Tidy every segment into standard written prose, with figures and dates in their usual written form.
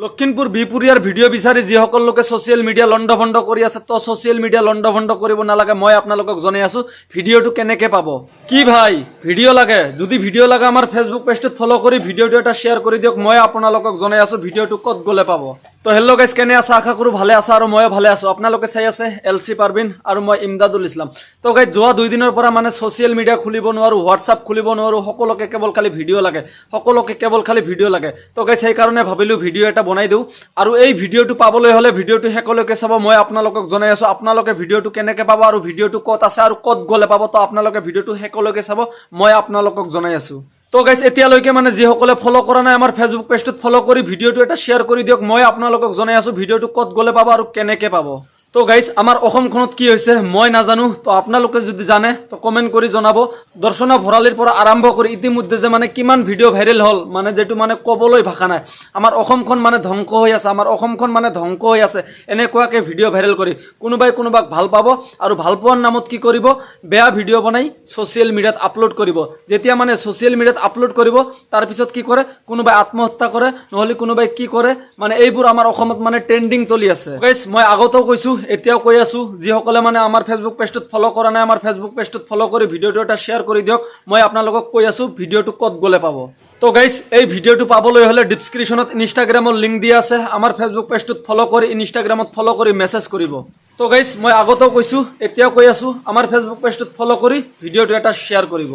Lakhimpur বিপুৰিয়াৰ video বিচাৰি যিসকল লোকে সোশ্যাল মিডিয়া লণ্ডভণ্ড কৰি আছে তো সোশ্যাল মিডিয়া লণ্ডভণ্ড কৰিব নালাগে। মই আপোনালোকক জনাই আছো ভিডিওটো কেনেকে পাব। কি ভাই ভিডিও লাগে? যদি ভিডিও লাগে আমাৰ ফেসবুক পেজটোত ফলো কৰি ভিডিওটো এটা শেয়াৰ কৰি দিয়ক। মই আপোনালোকক জনাই আছো ভিডিওটো ক'ত গলে পাব। তো হেল্লো গাইজ, কেনে আছা? আশা কৰো ভালে আছা আৰু ময়ো ভালে আছো। আপোনালোকে চাই আছে এলচি পাৰভিন আৰু মই ইমদাদুল ইছলাম। তো গাইজ যোৱা 2 দিনৰ পৰা মানে সোশ্যাল মিডিয়া খুলিব নোৱাৰো, হোৱাটছআপ খুলিব নোৱাৰো, সকলোকে কেৱল খালি ভিডিও লাগে, সকলোকে কেৱল খালি ভিডিও লাগে। তো গাইজ সেই কাৰণে ভাবিলো ভিডিও এটা বনাই দিওঁ আৰু এই ভিডিওটো পাবলৈ হলে ভিডিওটো শেষলৈকে চাব। মই আপোনালোকক জনাই আছো আপোনালোকে ভিডিওটো কেনেকে পাব আৰু ভিডিওটো ক'ত আছে আৰু ক'ত গলে পাব। তো আপোনালোকে ভিডিওটো শেষলৈকে চাব, মই আপোনালোকক জনাই আছো। তো গাইজ এতিয়ালৈকে মানে যিসকলে ফলো কৰা নাই আমাৰ ফেসবুক পেজটোত ফলো কৰি ভিডিওটো এটা শেয়াৰ কৰি দিয়ক। মই আপোনালোকক জনাই আছো ভিডিওটো ক'ত গলে পাব আৰু কেনেকে পাব। তো গাইজ আমাৰ অসমখনত কি হৈছে মই নাজানো, তো আপোনালোকে যদি জানে তো কমেন্ট কৰি জনাব। দৰ্শনা ভৰালিৰ পৰা আৰম্ভ কৰি ইতিমধ্যে যে মানে কিমান ভিডিও ভাইৰেল হল, মানে যেটো মানে ক'বলৈ ভাষা নাই। আমাৰ অসমখন মানে ধ্বংস হৈ আছে, আমাৰ অসমখন মানে ধ্বংস হৈ আছে এনেকুৱাকে ভিডিও ভাইৰেল কৰি। কোনোবাই কোনোবাক ভাল পাব আৰু ভাল পোৱাৰ নামত কি কৰিব, বেয়া ভিডিও বনাই সোশ্যাল মিডিয়াত আপলোড কৰিব। যেতিয়া মানে সোশ্যাল মিডিয়াত আপলোড কৰিব তাৰ পিছত কি কৰে, কোনোবাই আত্মহত্যা কৰে, নহলে কোনোবাই কি কৰে, মানে এইবোৰ আমাৰ অসমত মানে ট্ৰেন্ডিং চলি আছে। গাইজ মই আগতেও কৈছো এতিয়াও কৈ আছো, যিসকলে মানে আমাৰ ফেসবুক পেজটোত ফলো কৰা নাই আমাৰ ফেসবুক পেজটোত ফলো কৰি ভিডিওটো এটা শেয়াৰ কৰি দিয়ক। মই আপোনালোকক কৈ আছো ভিডিওটো ক'ত গলে পাব। তো গাইজ এই ভিডিওটো পাবলৈ হলে ডেসক্রিপশনত ইনষ্টাগ্ৰামৰ লিংক দিয়া আছে। আমাৰ ফেসবুক পেজটোত ফলো কৰি ইনষ্টাগ্ৰামত ফলো কৰি মেসেজ কৰিব। তো গাইজ মই আগতেও কৈছো এতিয়াও কৈ আছো, আমাৰ ফেসবুক পেজটোত ফলো কৰি ভিডিওটো এটা শেয়াৰ কৰিব।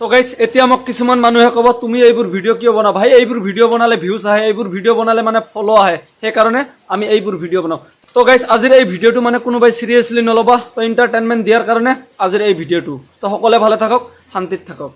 তো গাইজ এতিয়া মোক কিছুমান মানুহে ক'ব তুমি এইবোৰ ভিডিও কিয় বনাও? ভাই এইবোৰ ভিডিও বনালে ভিউজ আহে, এইবোৰ ভিডিও বনালে মানে ফলো আহে, সেইকাৰণে আমি এইবোৰ ভিডিও বনাও। তো গাইজ আজিৰ এই ভিডিওটো মানে কোনোবাই সিৰিয়াসলি নলবা, তো এন্টাৰটেইনমেন্ট দিয়াৰ কাৰণে আজিৰ এই ভিডিওটো। তো সকলোৱে ভালে থাকক, শান্তিত থাকক।